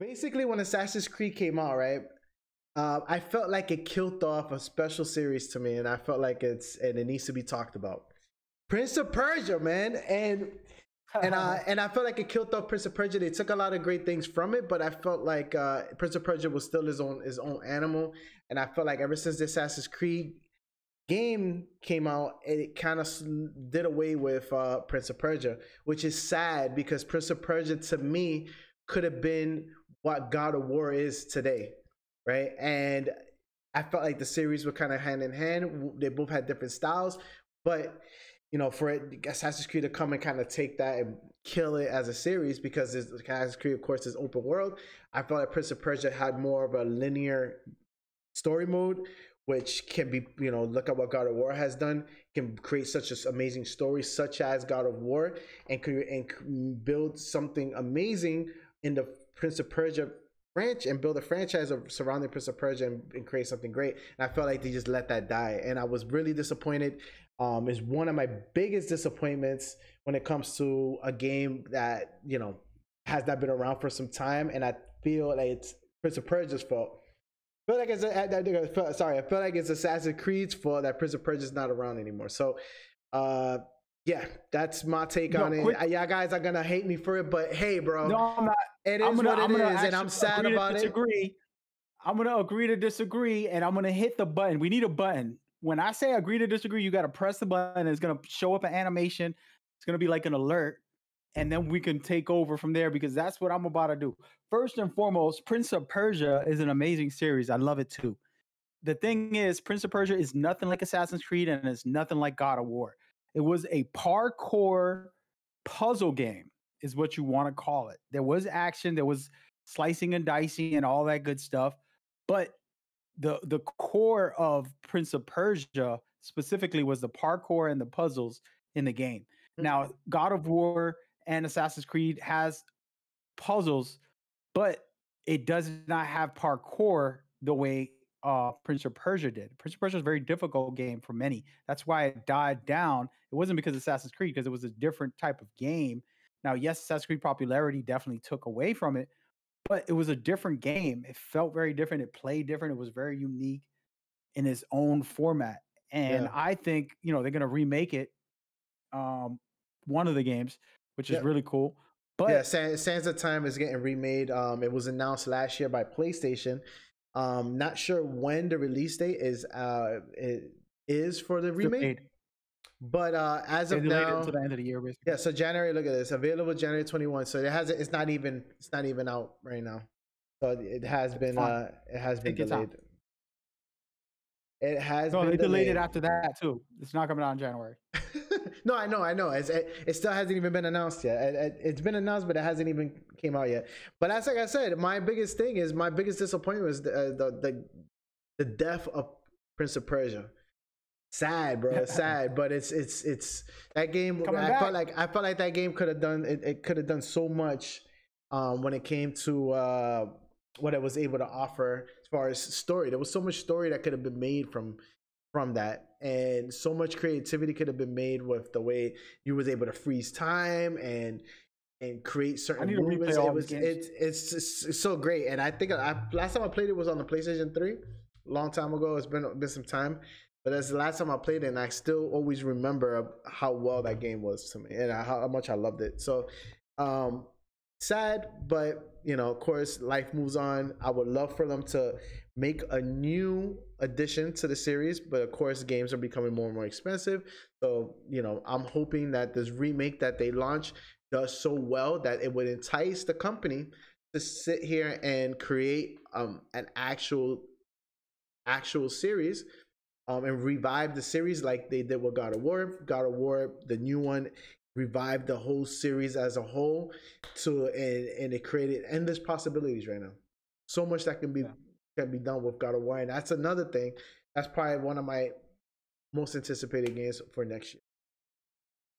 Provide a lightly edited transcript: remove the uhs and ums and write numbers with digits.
Basically, when Assassin's Creed came out, right? I felt like it killed off a special series to me, and I felt like it needs to be talked about. Prince of Persia, man, and I felt like it killed off Prince of Persia. They took a lot of great things from it, but I felt like Prince of Persia was still his own animal, and I felt like ever since the Assassin's Creed game came out, it kind of did away with Prince of Persia, which is sad because Prince of Persia to me could have been what God of War is today, right? And I felt like the series were kind of hand in hand. They both had different styles, but for Assassin's Creed to come and kind of take that and kill it as a series, because Assassin's Creed, of course, is open world. I felt like Prince of Persia had more of a linear story mode, which can be, look at what God of War has done, can create such an amazing story, such as God of War, and build something amazing in the Prince of Persia branch and build a franchise of surrounding Prince of Persia and create something great. And I felt like they just let that die, and I was really disappointed. Is one of my biggest disappointments when it comes to a game that has not been around for some time, and I feel like it's Prince of Persia's fault. I feel like it's Assassin's Creed's fault that Prince of Persia is not around anymore. So, yeah, that's my take on it. Y'all guys are gonna hate me for it, but hey, bro, no, I'm not. It is what it is, and I'm sad about it. I'm gonna agree to disagree, and I'm gonna hit the button. We need a button. When I say agree to disagree, you got to press the button. It's gonna show up an animation. It's gonna be like an alert, and then we can take over from there, because that's what I'm about to do. First and foremost, Prince of Persia is an amazing series. I love it too. The thing is, Prince of Persia is nothing like Assassin's Creed, and it's nothing like God of War. It was a parkour puzzle game, is what you want to call it. There was action, there was slicing and dicing and all that good stuff, but the core of Prince of Persia specifically was the parkour and the puzzles in the game. Now, God of War and Assassin's Creed has puzzles, but it does not have parkour the way Prince of Persia did. Prince of Persia is a very difficult game for many. That's why it died down. It wasn't because of Assassin's Creed, because it was a different type of game. Now, yes, Assassin's Creed popularity definitely took away from it, but it was a different game. It felt very different. It played different. It was very unique in its own format. And I think, they're going to remake it, one of the games, which is really cool. But yeah, Sands of Time is getting remade. It was announced last year by PlayStation. Not sure when the release date is. It is for the remake. But as of now, to the end of the year, basically. Yeah, so January. Look at this, available January 21. So it hasn't. It's not even out right now. So it has been. It has been delayed. It has been. They delayed it after that too. It's not coming out in January. No, I know. It still hasn't even been announced yet. It's been announced, but it hasn't even came out yet. But that's like I said, my biggest disappointment was the death of Prince of Persia. Sad, bro. It's sad, but it's that game. I felt like that game could have done it could have done so much when it came to what it was able to offer as far as story. There was so much story that could have been made from that, and so much creativity could have been made with the way you was able to freeze time and create certain movements. It's so great, and I think last time I played it was on the PlayStation 3, long time ago. It's been some time. But that's the last time I played it, and I still always remember how well that game was to me and how much I loved it. So, sad, but of course, life moves on. I would love for them to make a new addition to the series, but of course, games are becoming more and more expensive. So, I'm hoping that this remake that they launch does so well that it would entice the company to sit here and create an actual series. And revive the series like they did with God of War. God of War, the new one, revived the whole series as a whole, and it created endless possibilities right now. So much that can be done with God of War, and that's another thing. That's probably one of my most anticipated games for next year.